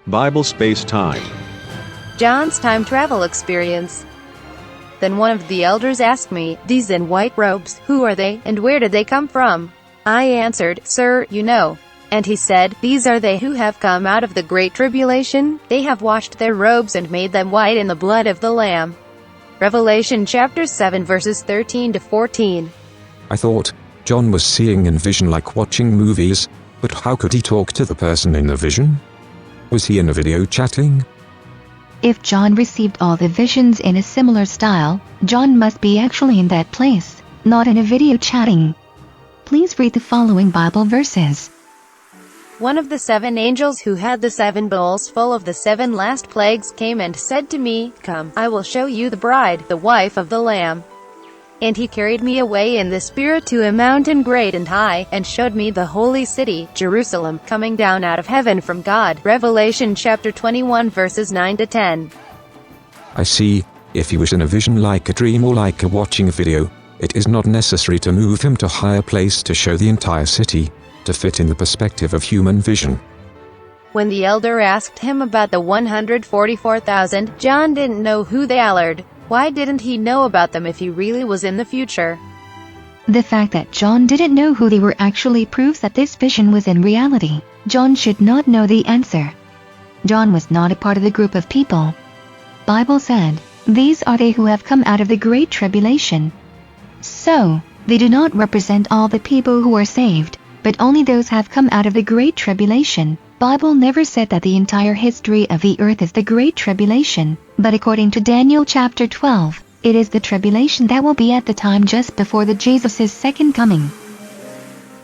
Bible Space Time. John's time travel experience. Then one of the elders asked me, "These in white robes, who are they, and where did they come from?" I answered, "Sir, you know." And he said, "These are they who have come out of the great tribulation. They have washed their robes and made them white in the blood of the Lamb." Revelation chapter 7 verses 13 to 14. I thought John was seeing in vision like watching movies, but how could he talk to the person in the vision? Was he in a video chatting? If John received all the visions in a similar style, John must be actually in that place, not in a video chatting. Please read the following Bible verses. One of the 7 angels who had the 7 bowls full of the 7 last plagues came and said to me, "Come, I will show you the bride, the wife of the Lamb." And he carried me away in the Spirit to a mountain great and high, and showed me the holy city, Jerusalem, coming down out of heaven from God. Revelation chapter 21 verses 9 to 10. I see, if he was in a vision like a dream or like a watching a video, it is not necessary to move him to a higher place to show the entire city, to fit in the perspective of human vision. When the elder asked him about the 144,000, John didn't know who they are. Why didn't he know about them if he really was in the future? The fact that John didn't know who they were actually proves that this vision was in reality. John should not know the answer. John was not a part of the group of people. Bible said, "These are they who have come out of the great tribulation." So, they do not represent all the people who are saved, but only those have come out of the great tribulation. Bible never said that the entire history of the earth is the great tribulation, but according to Daniel chapter 12, it is the tribulation that will be at the time just before the Jesus' second coming.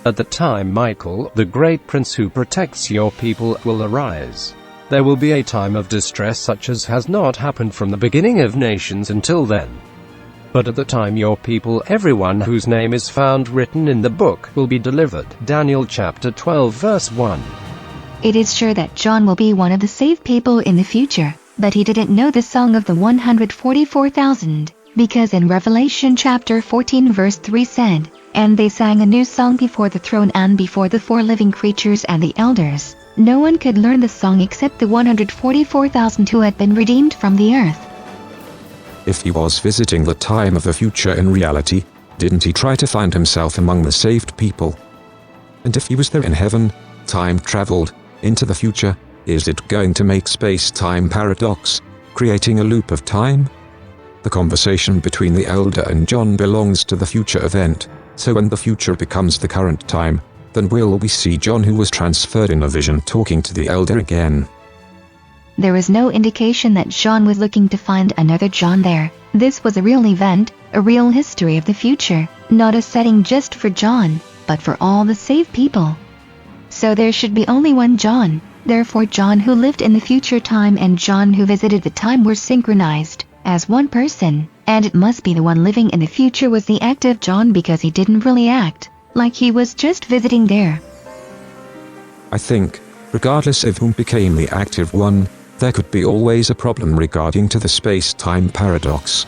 At the time Michael, the great prince who protects your people, will arise. There will be a time of distress such as has not happened from the beginning of nations until then. But at the time your people, everyone whose name is found written in the book, will be delivered. Daniel chapter 12 verse 1. It is sure that John will be one of the saved people in the future, but he didn't know the song of the 144,000, because in Revelation chapter 14 verse 3 said, "And they sang a new song before the throne and before the 4 living creatures and the elders." No one could learn the song except the 144,000 who had been redeemed from the earth. If he was visiting the time of the future in reality, didn't he try to find himself among the saved people? And if he was there in heaven, time traveled into the future, is it going to make space-time paradox, creating a loop of time? The conversation between the elder and John belongs to the future event, so when the future becomes the current time, then will we see John who was transferred in a vision talking to the elder again? There is no indication that John was looking to find another John there. This was a real event, a real history of the future, not a setting just for John, but for all the saved people. So there should be only one John. Therefore John who lived in the future time and John who visited the time were synchronized as one person, and it must be the one living in the future was the active John because he didn't really act like he was just visiting there. I think, regardless of whom became the active one, there could be always a problem regarding to the space-time paradox.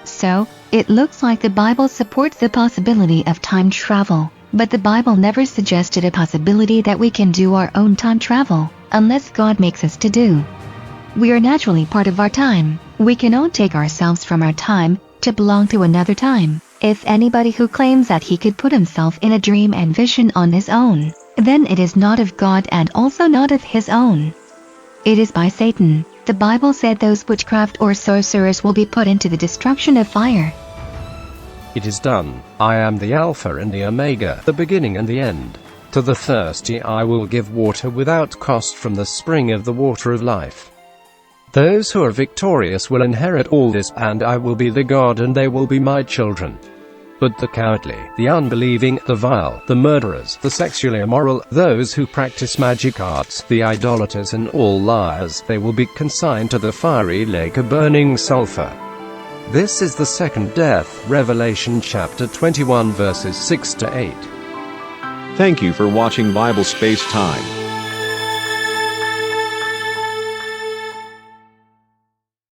So, it looks like the Bible supports the possibility of time travel, but the Bible never suggested a possibility that we can do our own time travel, unless God makes us to do. We are naturally part of our time. We cannot take ourselves from our time to belong to another time. If anybody who claims that he could put himself in a dream and vision on his own, then it is not of God and also not of his own. It is by Satan. The Bible said those witchcraft or sorcerers will be put into the destruction of fire. It is done. I am the Alpha and the Omega, the beginning and the end. To the thirsty I will give water without cost from the spring of the water of life. Those who are victorious will inherit all this, and I will be their God and they will be my children. But the cowardly, the unbelieving, the vile, the murderers, the sexually immoral, those who practice magic arts, the idolaters and all liars, they will be consigned to the fiery lake of burning sulfur. This is the second death. Revelation chapter 21 verses 6 to 8. Thank you for watching Bible Space Time.